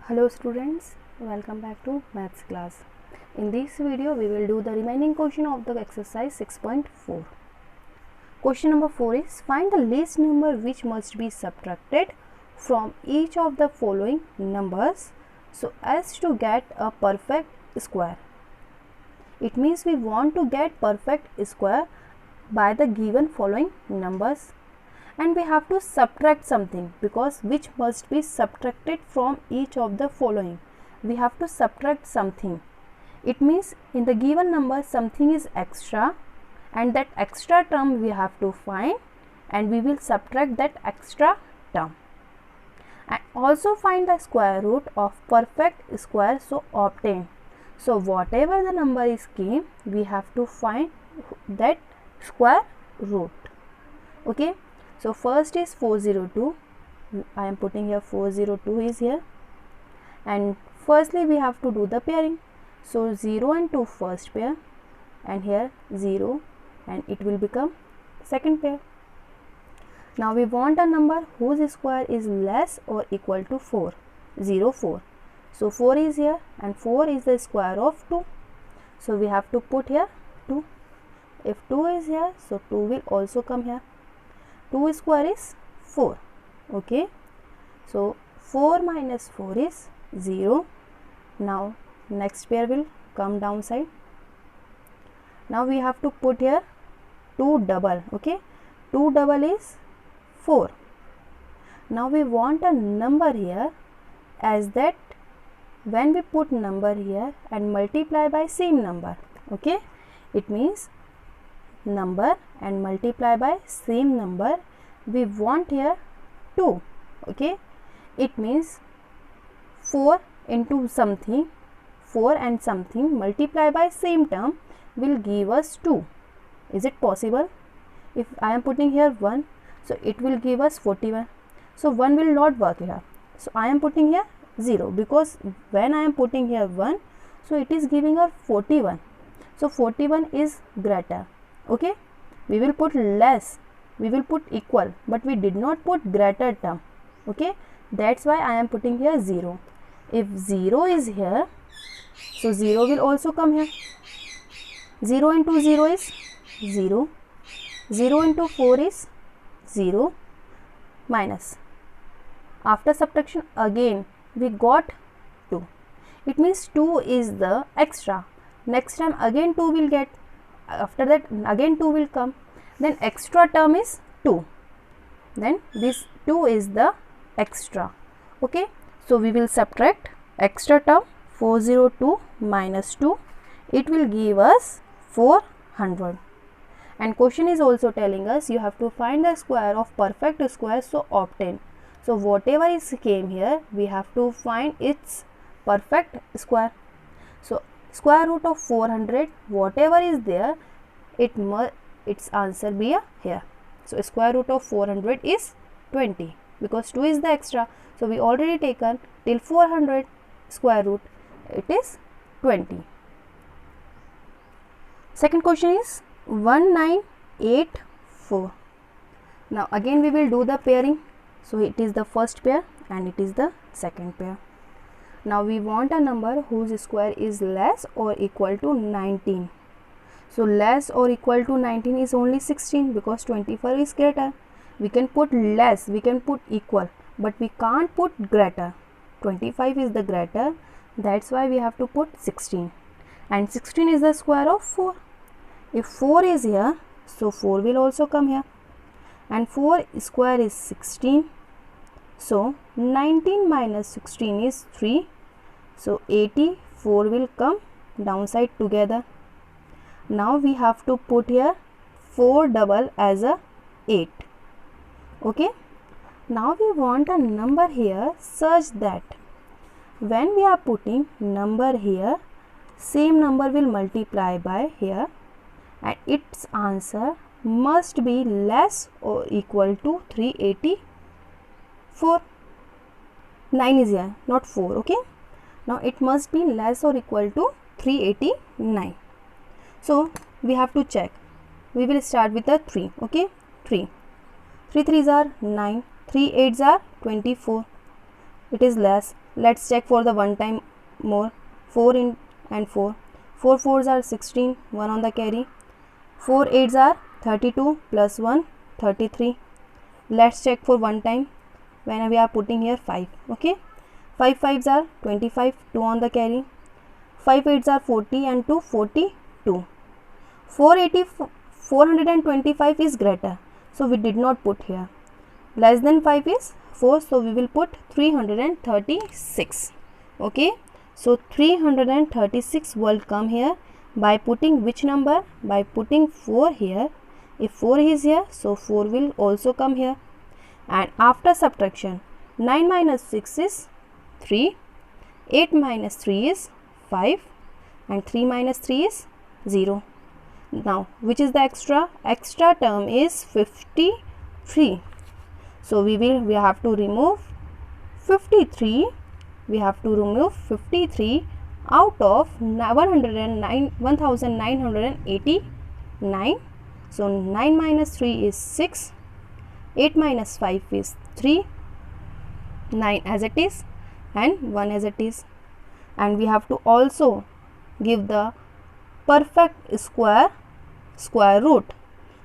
Hello students, welcome back to maths class. In this video we will do the remaining question of the exercise 6.4. Question number 4 is find the least number which must be subtracted from each of the following numbers so as to get a perfect square. It means we want to get perfect square by the given following numbers, and we have to subtract something because which must be subtracted from each of the following. We have to subtract something. It means in the given number something is extra, and that extra term we have to find, and we will subtract that extra term. And also find the square root of perfect square, so obtain. So whatever the number is came, we have to find that square root. Okay. So first is 402. I am putting here 402 is here, and firstly we have to do the pairing. So 0 and 2 first pair, and here 0, and it will become second pair. Now we want a number whose square is less or equal to 4. 0, 4. So 4 is here, and 4 is the square of 2. So we have to put here 2. If 2 is here, so 2 will also come here. 2 square is 4. Okay. So 4 minus 4 is 0. Now next pair will come downside. Now we have to put here 2 double. Okay. 2 double is 4. Now we want a number here, as that when we put number here and multiply by same number. Okay. It means number and multiply by same number, we want here 2. Okay. It means 4 into something, 4 and something multiply by same term will give us 2. Is it possible? If I am putting here 1, so it will give us 41. So 1 will not work here. So I am putting here 0, because when I am putting here 1, so it is giving us 41. So 41 is greater. Okay. We will put less, we will put equal, but we did not put greater term. Okay. That's why I am putting here 0. If 0 is here, so 0 will also come here. 0 into 0 is 0. 0 into 4 is 0 minus. After subtraction again we got 2. It means 2 is the extra. Next time again 2 will get. After that again 2 will come, then extra term is 2, then this 2 is the extra. Okay. So we will subtract extra term 402 minus 2, it will give us 400. And question is also telling us you have to find the square of perfect square, so obtain. So whatever is came here, we have to find its perfect square. So square root of 400, whatever is there, its answer be here. So square root of 400 is 20, because 2 is the extra. So we already taken till 400 square root, it is 20. Second question is 1984. Now again we will do the pairing. So it is the first pair and it is the second pair. Now we want a number whose square is less or equal to 19. So less or equal to 19 is only 16, because 24 is greater. We can put less, we can put equal, but we can't put greater. 25 is the greater, that's why we have to put 16. And 16 is the square of 4. If 4 is here, so 4 will also come here. And 4 square is 16. So 19 minus 16 is 3. So 84 will come downside together. Now we have to put here 4 double as a 8. Okay. Now we want a number here such that when we are putting number here, same number will multiply by here, and its answer must be less or equal to 384. 9 is here, not 4. Okay. Now it must be less or equal to 389. So we have to check. We will start with the 3. Okay. 3 3 3s are 9, 3 8s are 24. it is less. Let's check for the one time more. 4 and 4. 4 4s are 16, 1 on the carry. 4 8s are 32 plus 1 33. Let's check for one time when we are putting here 5. Okay, 5 5s are 25, 2 on the carry. 5 8s are 40 and 2 42. 425 is greater, so we did not put here. Less than 5 is 4, so we will put 336. Okay, so 336 will come here by putting which number? By putting 4 here. If 4 is here, so 4 will also come here. And after subtraction, 9 minus 6 is 3, 8 minus 3 is 5, and 3 minus 3 is 0. Now, which is the extra? Extra term is 53. So we have to remove 53. We have to remove 53 out of 1989. So 9 minus 3 is 6. 8 minus 5 is 3. 9 as it is and 1 as it is. And we have to also give the perfect square root.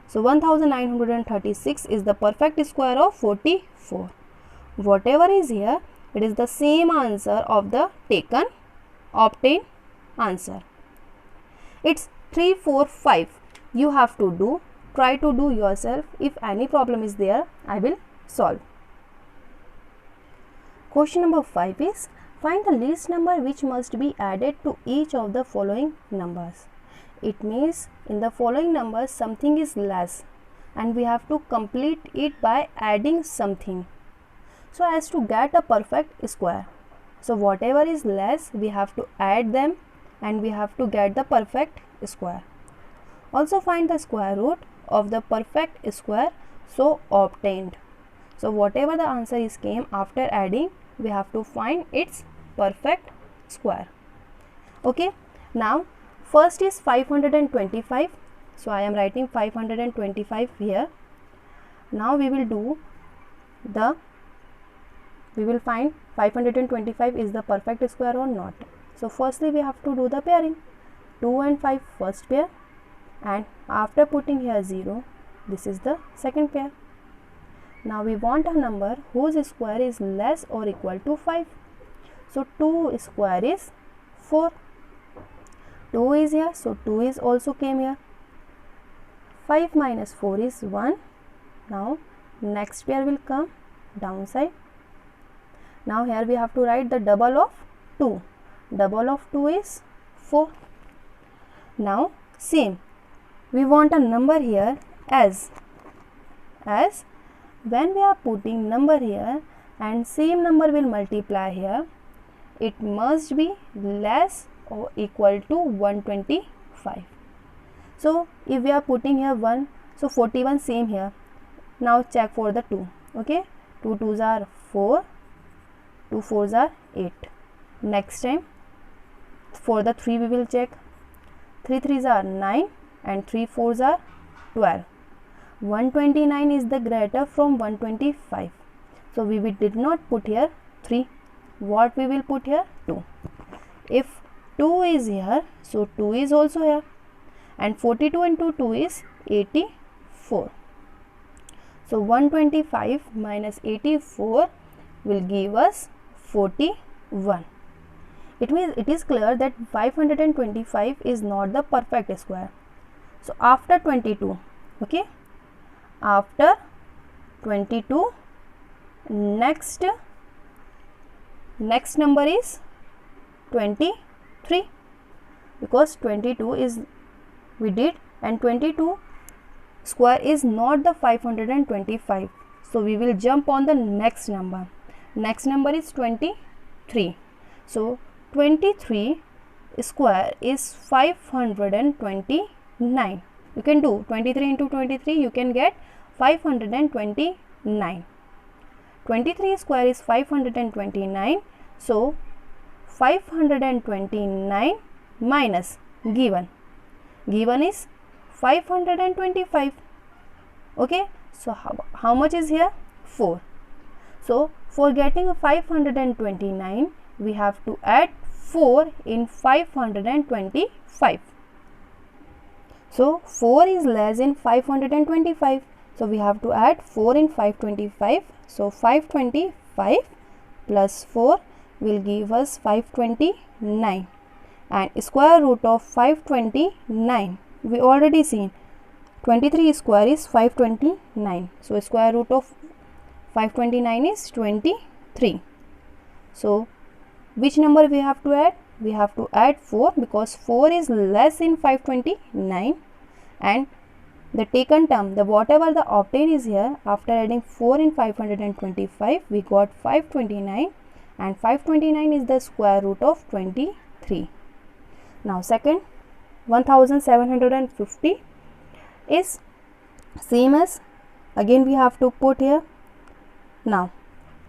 So 1936 is the perfect square of 44. Whatever is here, it is the same answer of the obtained answer. It's 3 4 5. You have to do. Try to do yourself. If any problem is there, I will solve. Question number 5 is, find the least number which must be added to each of the following numbers. It means in the following numbers something is less and we have to complete it by adding something, so as to get a perfect square. So whatever is less, we have to add them and we have to get the perfect square. Also find the square root of the perfect square so obtained. So whatever the answer is came after adding, we have to find its perfect square. Okay, now first is 525. So I am writing 525 here. Now we will find 525 is the perfect square or not. So firstly we have to do the pairing. 2 and 5 first pair, and after putting here 0, this is the second pair. Now we want a number whose square is less or equal to 5. So 2 square is 4. 2 is here, so 2 is also came here. 5 minus 4 is 1. Now next pair will come downside. Now here we have to write the double of 2. Double of 2 is 4. Now same, we want a number here as when we are putting number here and same number will multiply here, it must be less or equal to 125. So if we are putting here 1, so 41 same here. Now check for the 2. Okay, 2 2s are 4, 2 4s are 8. Next time for the 3 we will check. 3 3s are 9 and 3 4s are 12. 129 is the greater from 125. So we did not put here 3. What we will put here? 2. If 2 is here, so 2 is also here, and 42 into 2 is 84. So 125 minus 84 will give us 41. It means it is clear that 525 is not the perfect square. So after 22, okay, after 22, next number is 23, because 22 is we did, and 22 square is not the 525. So we will jump on the next number. Next number is 23. So 23 square is 529. You can do 23 into 23, you can get 529. 23 square is 529. So 529 minus given is 525. Okay, so how much is here? 4. So For getting 529, we have to add 4 in 525. So 4 is less than 525. So we have to add 4 in 525. So 525 plus 4 will give us 529. And square root of 529, we already seen 23 square is 529. So square root of 529 is 23. So which number we have to add? We have to add 4 because 4 is less than 529, and the taken term, the whatever the obtained is here, after adding 4 in 525, we got 529, and 529 is the square root of 23. Now second, 1750 is same as, again we have to put here. Now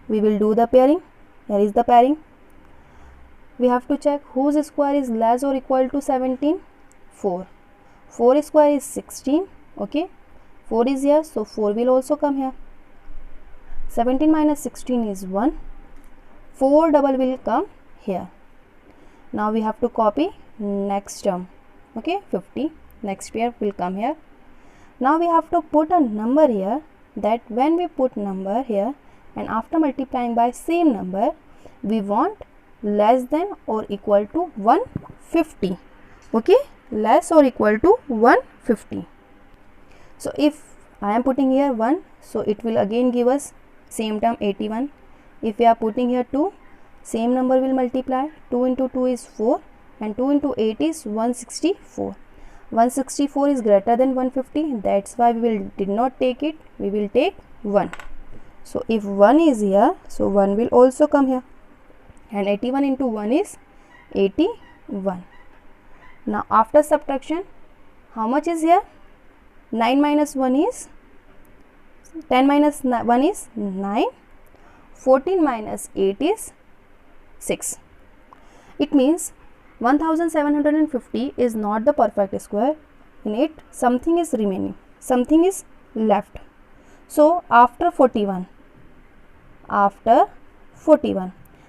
we will do the pairing. Here is the pairing. We have to check whose square is less or equal to 17. 4. 4 square is 16. Okay, 4 is here, so 4 will also come here. 17 minus 16 is 1. 4 double will come here. Now we have to copy next term. Okay, 50. Next pair will come here. Now we have to put a number here, that when we put number here and after multiplying by same number, we want less than or equal to 150. Okay, less or equal to 150. So if I am putting here 1, so it will again give us same term 81. If we are putting here 2, same number will multiply. 2 into 2 is 4 and 2 into 8 is 164. 164 is greater than 150, that's why we did not take it, we will take 1. So if 1 is here, so 1 will also come here, and 81 into 1 is 81. Now after subtraction, how much is here? 9 minus 1 is 10 minus 1 is 9. 14 minus 8 is 6. It means 1750 is not the perfect square. In it something is remaining, something is left. So after 41,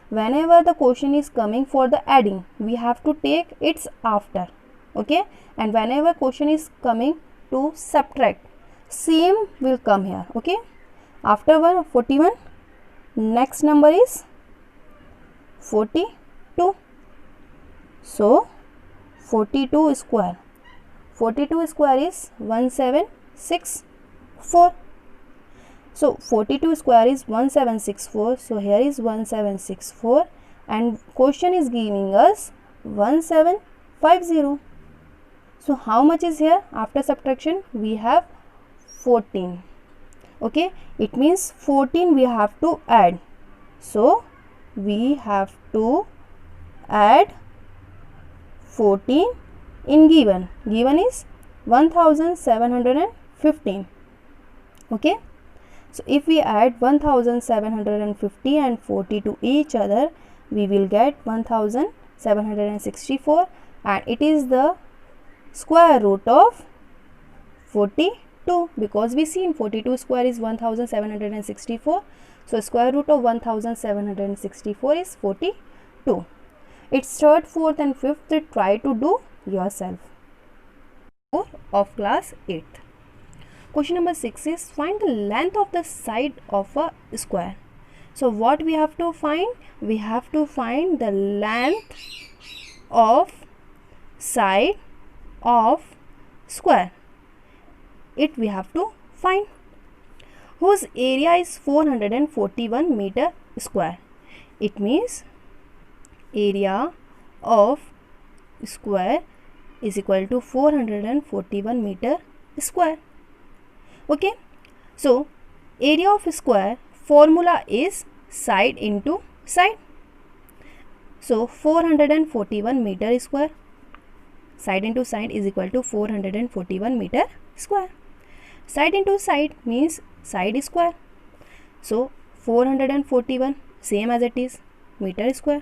whenever the question is coming for the adding, we have to take its after. Okay, and whenever question is coming to subtract, same will come here. Okay, after 41, next number is 42. So 42 square. 42 square is 1764. So 42 square is 1764. So here is 1764, and question is giving us 1750. So how much is here? After subtraction we have 14. Okay, it means 14 we have to add. So we have to add 14 in given is 1715. Okay, so if we add 1750 and 40 to each other, we will get 1764, and it is the square root of 42, because we see in 42 square is 1764. So square root of 1764 is 42. It's third, fourth and fifth, try to do yourself. Of class 8th. Question number 6 is find the length of the side of a square. So what we have to find? We have to find the length of side of square. It we have to find. Whose area is 441 meter square. It means area of square is equal to 441 meter square. Okay, so area of square formula is side into side. So 441 meter square, side into side is equal to 441 meter square. Side into side means side square. So 441 same as it is meter square.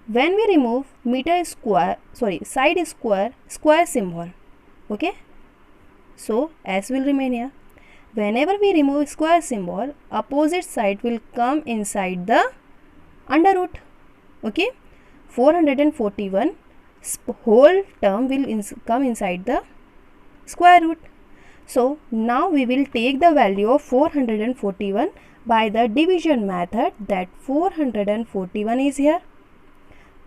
When we remove meter square, side square, square symbol. Okay, so s will remain here. whenever we remove square symbol, opposite side will come inside the under root. Okay, 441 whole term will come inside the square root. So now we will take the value of 441 by the division method, that 441 is here.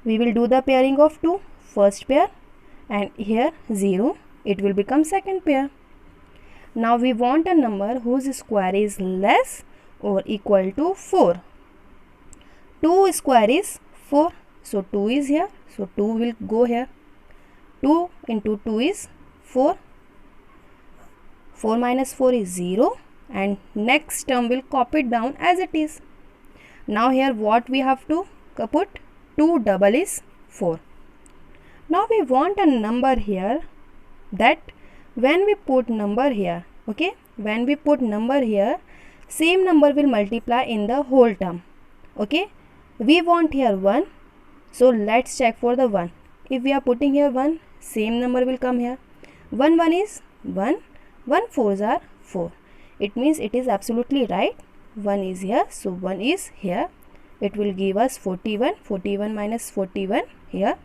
We will do the pairing of 2, first pair, and here 0, it will become second pair. Now we want a number whose square is less or equal to 4. 2 square is 4, so 2 is here, so 2 will go here. 2 into 2 is 4. 4 minus 4 is 0, and next term will copy it down as it is. Now here what we have to put? 2 double is 4. Now we want a number here, that when we put number here, okay, when we put number here, same number will multiply in the whole term. Okay, we want here 1, so let's check for the 1. If we are putting here 1, same number will come here. 1 1 is 1, 1 4s are 4. It means it is absolutely right. 1 is here, so 1 is here. It will give us 41. 41 minus 41 here.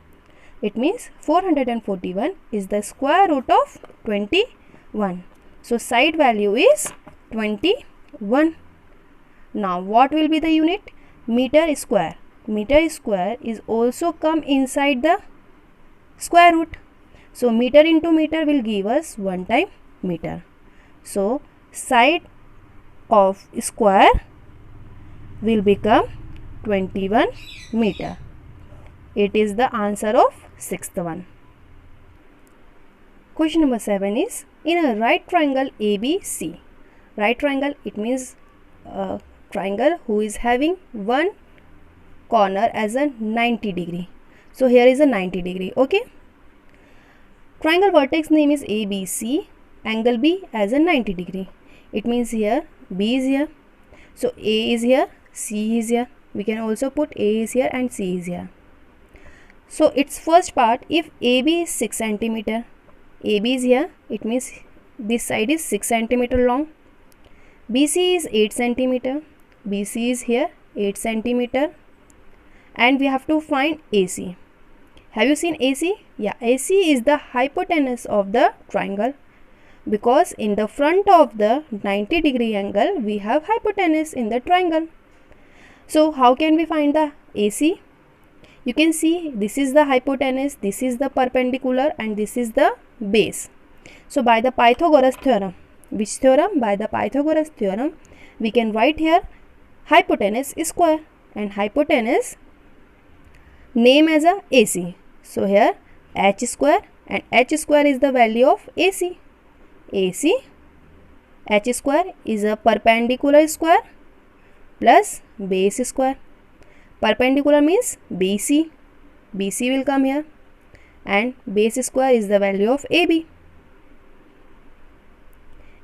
It means 441 is the square root of 21. So side value is 21. Now what will be the unit? Meter square. Meter square is also come inside the square root. So meter into meter will give us 1 time meter. So side of square will become 21 meter. It is the answer of sixth one. Question number 7 is, in a right triangle ABC. Right triangle, it means a triangle who is having one corner as a 90 degree. So here is a 90 degree. Okay. Triangle vertex name is ABC. Angle B as a 90 degree. It means here B is here. So A is here, C is here. We can also put A is here and C is here. So its first part, if AB is 6 cm, AB is here, it means this side is 6 cm long. BC is 8 cm, BC is here 8 cm, and we have to find AC. Have you seen AC? Yeah, AC is the hypotenuse of the triangle, because in the front of the 90 degree angle we have hypotenuse in the triangle. So how can we find the AC? You can see this is the hypotenuse, this is the perpendicular, and this is the base. So by the Pythagoras theorem, which theorem? By the Pythagoras theorem, we can write here hypotenuse square, and hypotenuse name as a AC. So here h square, and h square is the value of AC. AC, h square is a perpendicular square plus base square. Perpendicular means BC. BC will come here, and base square is the value of AB.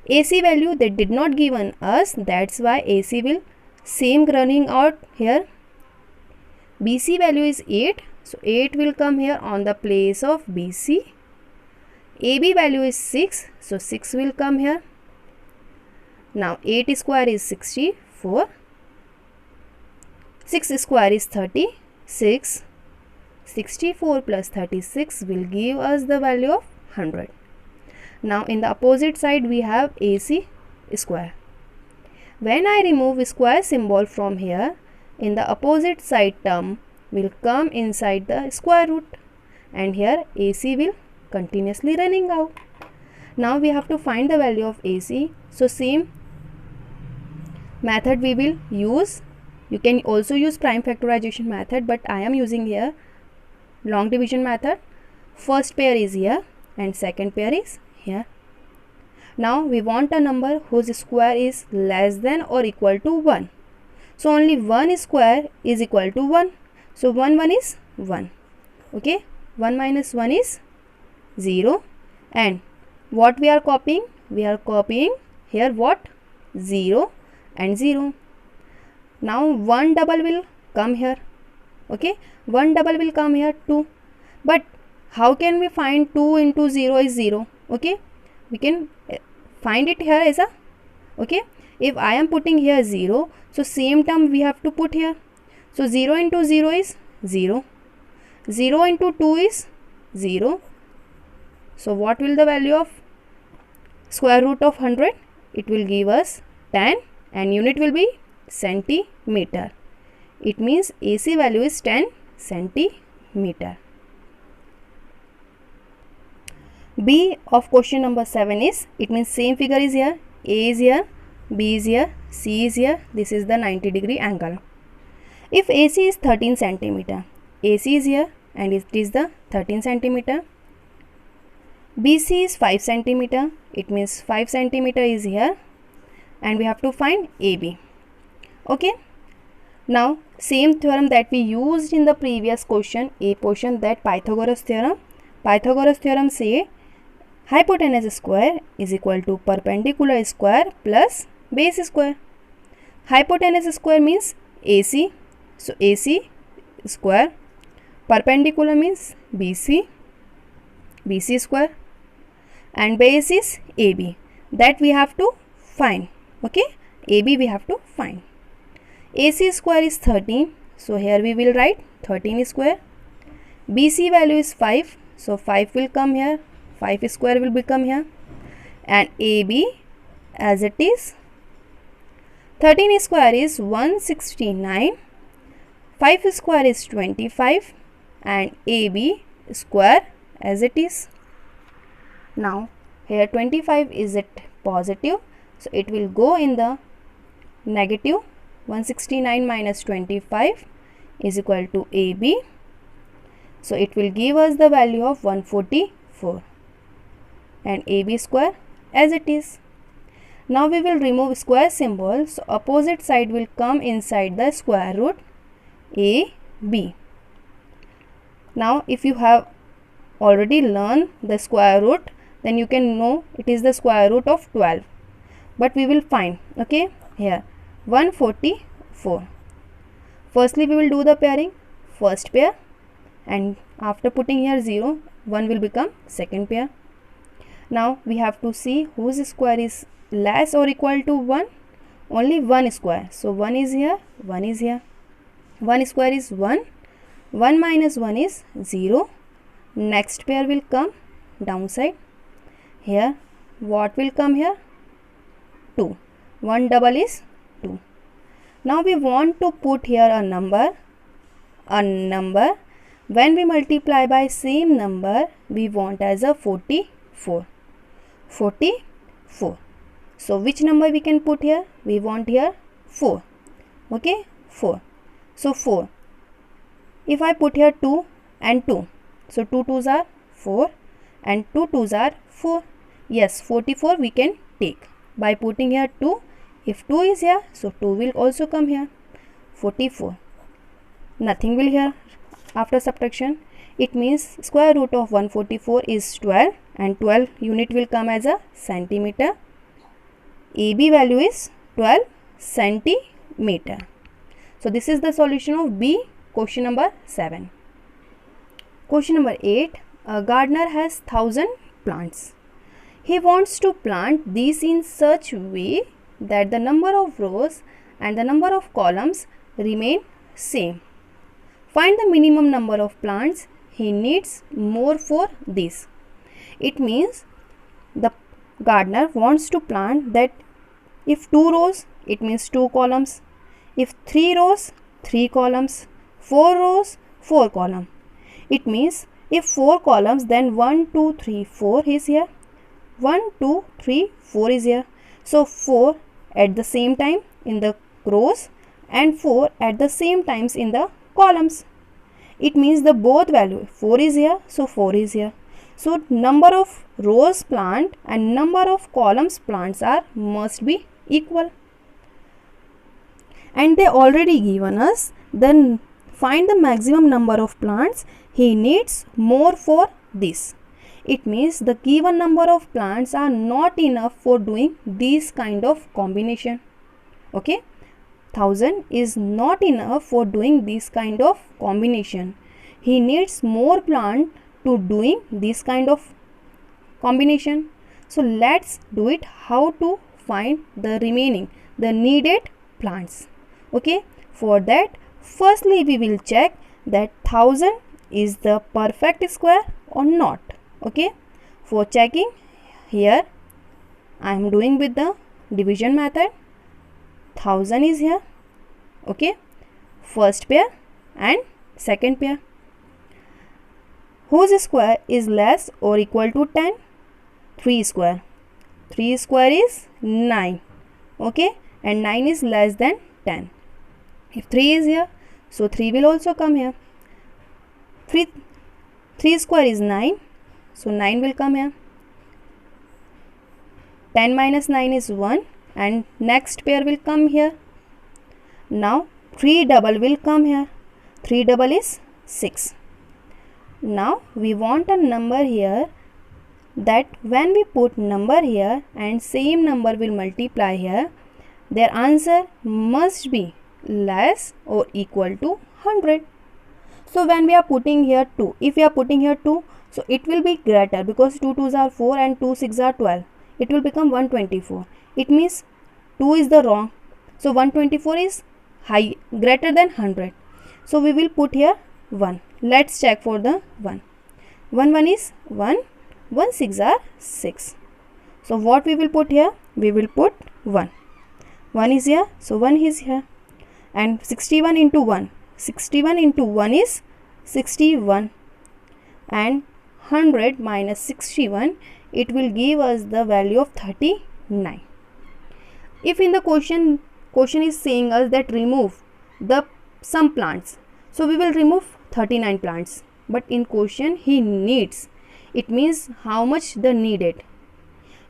AC value they did not given us, that's why AC will same running out here. BC value is 8, so 8 will come here on the place of BC. AB value is 6, so 6 will come here. Now 8 square is 64. 6 square is 36. 64 plus 36 will give us the value of 100. Now in the opposite side we have AC square. When I remove square symbol from here, in the opposite side term will come inside the square root, and here AC will continuously running out. Now we have to find the value of AC. So same method we will use. You can also use prime factorization method, but I am using here long division method. First pair is here and second pair is here. Now we want a number whose square is less than or equal to 1. So only 1 square is equal to 1. So 1 1 is 1. Okay, 1 minus 1 is 0. And what we are copying? We are copying here what? 0 and 0. Now 1 double will come here. Okay, 1 double will come here 2. But how can we find 2 into 0 is 0? Okay, we can find it here as a Okay, if I am putting here 0, so same term we have to put here. So 0 into 0 is 0, 0 into 2 is 0. So what will the value of square root of 100? It will give us 10 and unit will be centimeter. It means AC value is 10 centimeter. B of question number 7 is, it means same figure is here, A is here, B is here, C is here, this is the 90-degree angle. If AC is 13 centimeter, AC is here and it is the 13 centimeter. BC is 5 centimeter, it means 5 centimeter is here and we have to find AB. Okay. Now same theorem that we used in the previous question, A portion, that Pythagoras theorem. Pythagoras theorem say hypotenuse square is equal to perpendicular square plus base square. Hypotenuse square means AC, so AC square, perpendicular means BC, BC square, and base is AB, that we have to find. Okay, AB we have to find. AC square is 13, so here we will write 13 square. BC value is 5, so 5 will come here, 5 square will become here, and AB as it is 13 square is 169, 5 square is 25 and AB square as it is. Now here 25 is it positive, so it will go in the negative. 169 minus 25 is equal to AB, so it will give us the value of 144 and AB square as it is. Now we will remove square symbol, so opposite side will come inside the square root AB. Now if you have already learned the square root, then you can know it is the square root of 12, but we will find. Okay, here 144. Firstly we will do the pairing, first pair, and after putting here 0, 1 will become second pair. Now we have to see whose square is less or equal to 1. Only 1 square, so 1 is here, 1 is here. 1 square is 1, 1 minus 1 is 0. Next pair will come downside. Here what will come here? 2. 1 double is 2. Now we want to put here a number. When we multiply by same number, we want as a 44. 44. So which number we can put here? We want here 4. Okay, 4. So 4. If I put here 2 and 2, so 2 2s are 4 and 2 2s are 4. Yes, 44 we can take by putting here 2. If 2 is here, so 2 will also come here. 44. Nothing will here after subtraction. It means square root of 144 is 12 and 12 unit will come as a centimeter. AB value is 12 centimeter. So this is the solution of B, question number 7. Question number 8. A gardener has 1000 plants. He wants to plant these in such a way that the number of rows and the number of columns remain same. Find the minimum number of plants he needs more for this. It means the gardener wants to plant that if 2 rows, it means 2 columns. If 3 rows, 3 columns. 4 rows, 4 columns. It means if 4 columns, then 1, 2, 3, 4 is here. 1, 2, 3, 4 is here. So 4 at the same time in the rows and 4 at the same times in the columns. It means the both value 4 is here, so 4 is here. So number of rows plant and number of columns plants are must be equal. And they already given us, then find the maximum number of plants he needs more for this. It means the given number of plants are not enough for doing this kind of combination. Okay, 1000 is not enough for doing this kind of combination. He needs more plant to doing this kind of combination. So let's do it. How to find the remaining, the needed plants. Okay, for that firstly we will check that 1000 is the perfect square or not. Okay, for checking, here I am doing with the division method. 1000 is here. Okay, first pair and second pair. Whose square is less or equal to 10? 3 square. 3 square is 9. Okay, and 9 is less than 10. If 3 is here, so 3 will also come here. 3 square is 9, so 9 will come here. 10 minus 9 is 1, and next pair will come here. Now 3 double will come here. 3 double is 6. Now we want a number here that when we put number here and same number will multiply here, their answer must be less or equal to 100. So when we are putting here 2, if we are putting here 2, so it will be greater, because 2 2s are 4 and 2 6 are 12. It will become 124. It means 2 is the wrong. So 124 is high, greater than 100. So we will put here 1. Let's check for the 1. 1 1 is 1. 1 6 are 6. So what we will put here? We will put 1. 1 is here, so 1 is here. And 61 into 1. 61 into 1 is 61. And 100 minus 61, it will give us the value of 39. If in the question is saying us that remove some plants, so we will remove 39 plants. But in question he needs, it means how much the needed.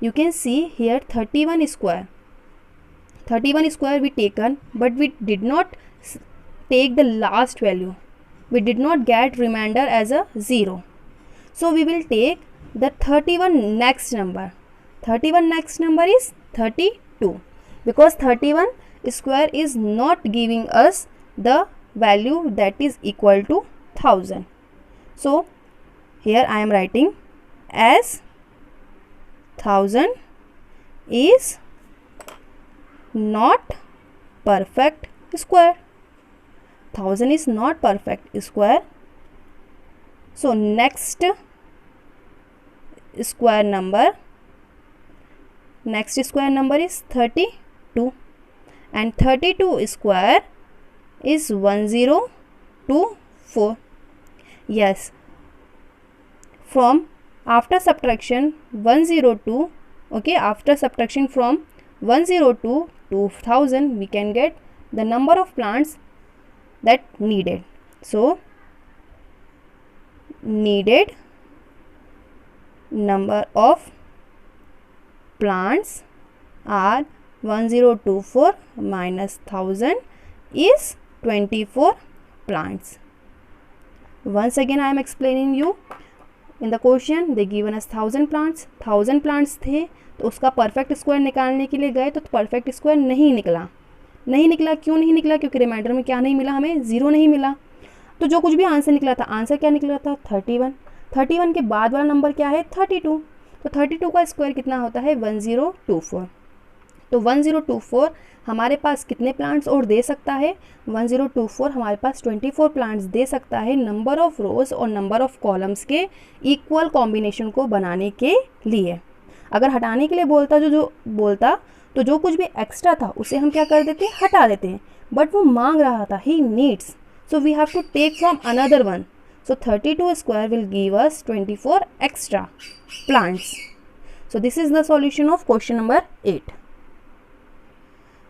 You can see here 31 square. 31 square we taken, but we did not take the last value. We did not get remainder as a 0. So we will take the 31 next number. 31 next number is 32, because 31 square is not giving us the value that is equal to 1000. So here I am writing as 1000 is not perfect square. 1000 is not perfect square. So next square number is 32, and 32 square is 1024. Yes, from after subtraction 102, okay, after subtraction from 102 to 1000, we can get the number of plants that needed. So needed number of plants are 1024 minus 1000 is 24 plants. Once again I am explaining you. In the question they given us 1000 plants. 1000 plants थे, तो उसका perfect square निकालने के लिए गए तो perfect square नहीं निकला। क्यों नहीं निकला? क्योंकि रिमाइंडर में क्या नहीं मिला, हमें 0 नहीं मिला। तो जो कुछ भी आंसर निकला था, आंसर क्या निकला था? 31। 31 के बाद वाला नंबर क्या है? 32। तो 32 का स्क्वायर कितना होता है? 1024। तो 1024 हमारे पास कितने प्लांट्स और दे सकता है? 1024 हमारे पास 24 प्लांट्स दे सकता है नंबर ऑफ रोज और नंबर ऑफ कॉलम्स के इक्वल कॉम्बिनेशन को बनाने के लिए। अगर हटाने के लिए बोलता तो जो कुछ भी एक्स्ट्रा था उसे हम क्या कर देते? हटा देते हैं। बट वो मांग रहा था, he needs, so we have to take from another one. So 32 square will give us 24 extra plants. So this is the solution of question number 8.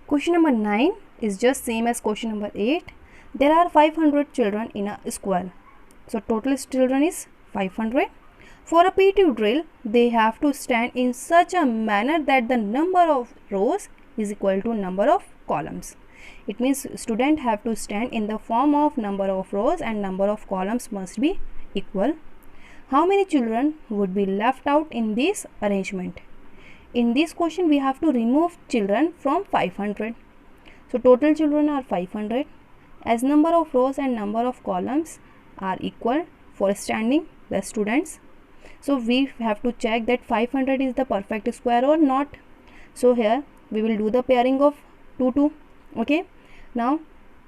Question number 9 is just same as question number 8. There are 500 children in a square. So total children is 500. For a PT drill, they have to stand in such a manner that the number of rows is equal to number of columns. It means student have to stand in the form of number of rows and number of columns must be equal. How many children would be left out in this arrangement? In this question we have to remove children from 500. So total children are 500. As number of rows and number of columns are equal for standing the students, so we have to check that 500 is the perfect square or not. So here we will do the pairing of 2. Okay, now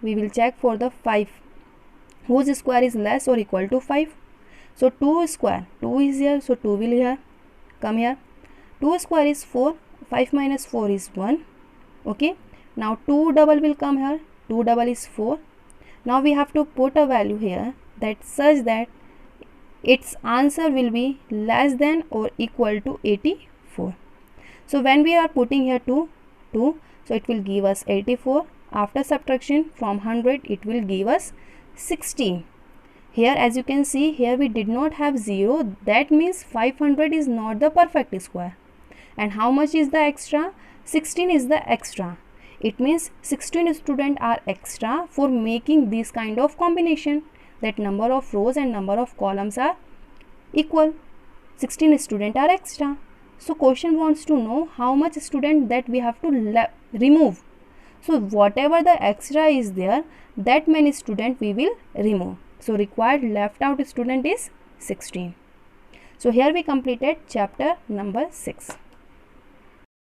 we will check for the 5 whose square is less or equal to 5. So 2 square, 2 is here, so 2 will here come here. 2 square is 4, 5 minus 4 is 1. Okay, now 2 double will come here, 2 double is 4. Now we have to put a value here that such that its answer will be less than or equal to 84. So when we are putting here 2, so it will give us 84. After subtraction from 100, it will give us 16. Here as you can see, here we did not have 0. That means 500 is not the perfect square. And how much is the extra? 16 is the extra. It means 16 students are extra for making this kind of combination, that number of rows and number of columns are equal. 16 students are extra. So question wants to know how much student that we have to remove. So whatever the extra is there, that many student we will remove. So required left out student is 16. So here we completed chapter number 6.